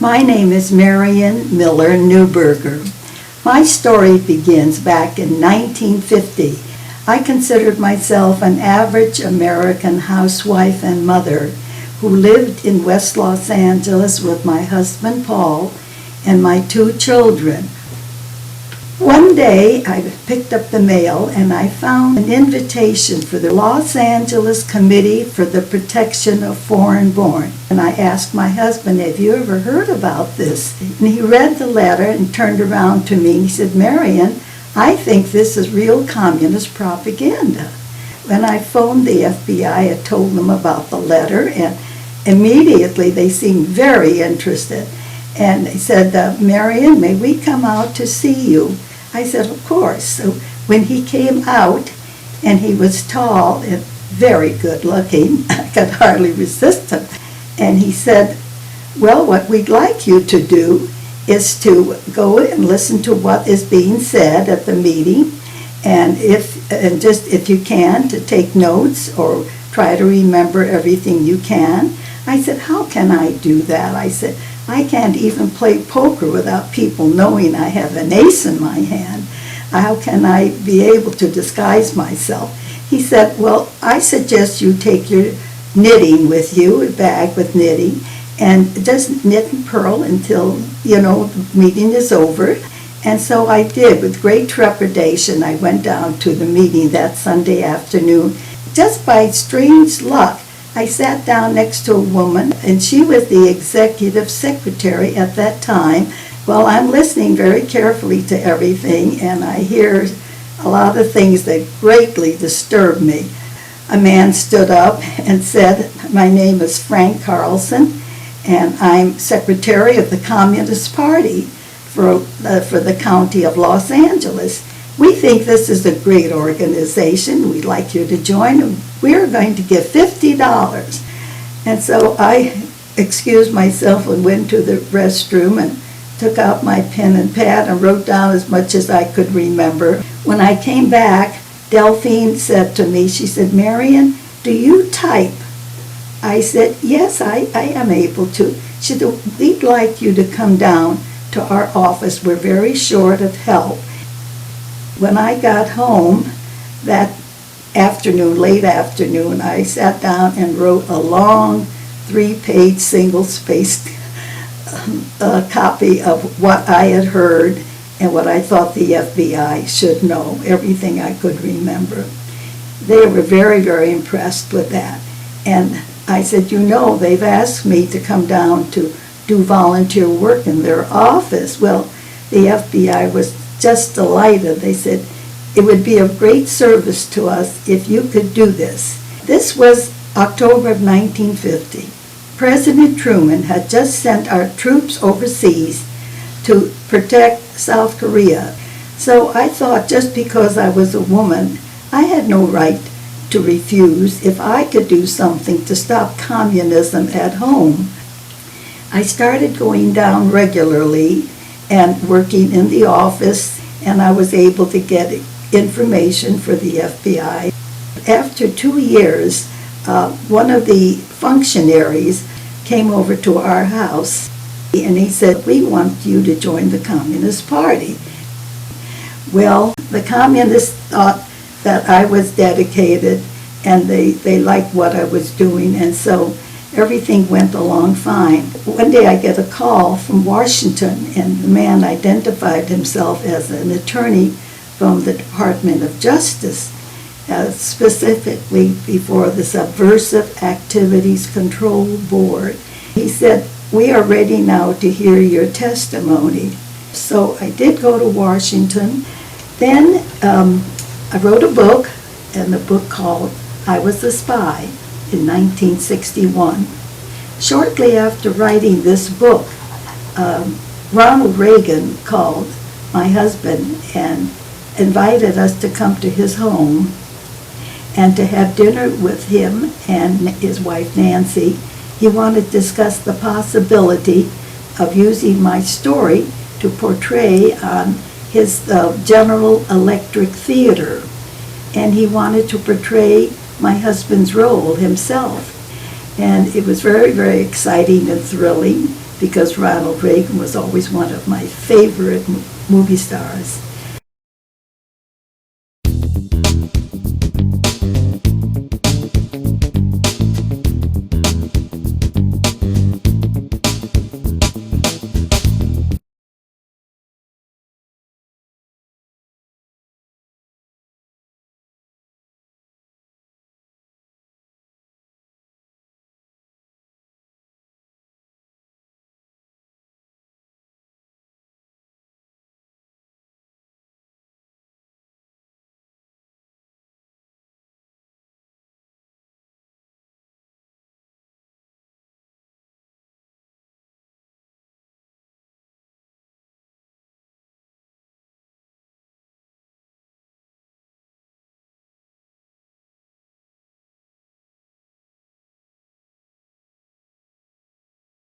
My name is Marion Miller Neuburger. My story begins back in 1950. I considered myself an average American housewife and mother who lived in West Los Angeles with my husband Paul and my 2 children. One day I picked up the mail and I found an invitation for the Los Angeles Committee for the Protection of Foreign-Born. And I asked my husband, "Have you ever heard about this?" And he read the letter and turned around to me and he said, "Marion, I think this is real communist propaganda." When I phoned the FBI, I told them about the letter, and immediately they seemed very interested. And they said, "Marion, may we come out to see you?" I said, "Of course." So when he came out, and he was tall and very good looking, I could hardly resist him. And he said, "Well, what we'd like you to do is to go and listen to what is being said at the meeting, and if you can, to take notes or try to remember everything you can." I said, "How can I do that?" I said, "I can't even play poker without people knowing I have an ace in my hand. How can I be able to disguise myself?" He said, "Well, I suggest you take your knitting with you, a bag with knitting, and just knit and purl until, the meeting is over." And so I did. With great trepidation, I went down to the meeting that Sunday afternoon. Just by strange luck, I sat down next to a woman, and she was the executive secretary at that time. Well, I'm listening very carefully to everything, and I hear a lot of things that greatly disturb me. A man stood up and said, "My name is Frank Carlson, and I'm secretary of the Communist Party for the county of Los Angeles. We think this is a great organization. We'd like you to join. We're going to give $50. And so I excused myself and went to the restroom and took out my pen and pad and wrote down as much as I could remember. When I came back, Delphine said to me, she said, "Marion, do you type?" I said, "Yes, I am able to." She said, "We'd like you to come down to our office. We're very short of help." When I got home that afternoon, late afternoon, I sat down and wrote a long 3-page single-spaced copy of what I had heard and what I thought the FBI should know, everything I could remember. They were very, very impressed with that. And I said, "They've asked me to come down to do volunteer work in their office." Well, the FBI was just delighted. They said, "It would be of great service to us if you could do this." This was October of 1950. President Truman had just sent our troops overseas to protect South Korea. So I thought just because I was a woman, I had no right to refuse if I could do something to stop communism at home. I started going down regularly and working in the office, and I was able to get information for the FBI. After 2 years, one of the functionaries came over to our house, and he said, "We want you to join the Communist Party." Well, the communists thought that I was dedicated, and they liked what I was doing, and so everything went along fine. One day I get a call from Washington, and the man identified himself as an attorney from the Department of Justice, specifically before the Subversive Activities Control Board. He said, "We are ready now to hear your testimony." So I did go to Washington. Then I wrote a book, and the book called "I Was a Spy" in 1961. Shortly after writing this book, Ronald Reagan called my husband and invited us to come to his home and to have dinner with him and his wife Nancy. He wanted to discuss the possibility of using my story to portray on his General Electric Theater, and he wanted to portray my husband's role himself. And it was very, very exciting and thrilling. because Ronald Reagan was always one of my favorite movie stars.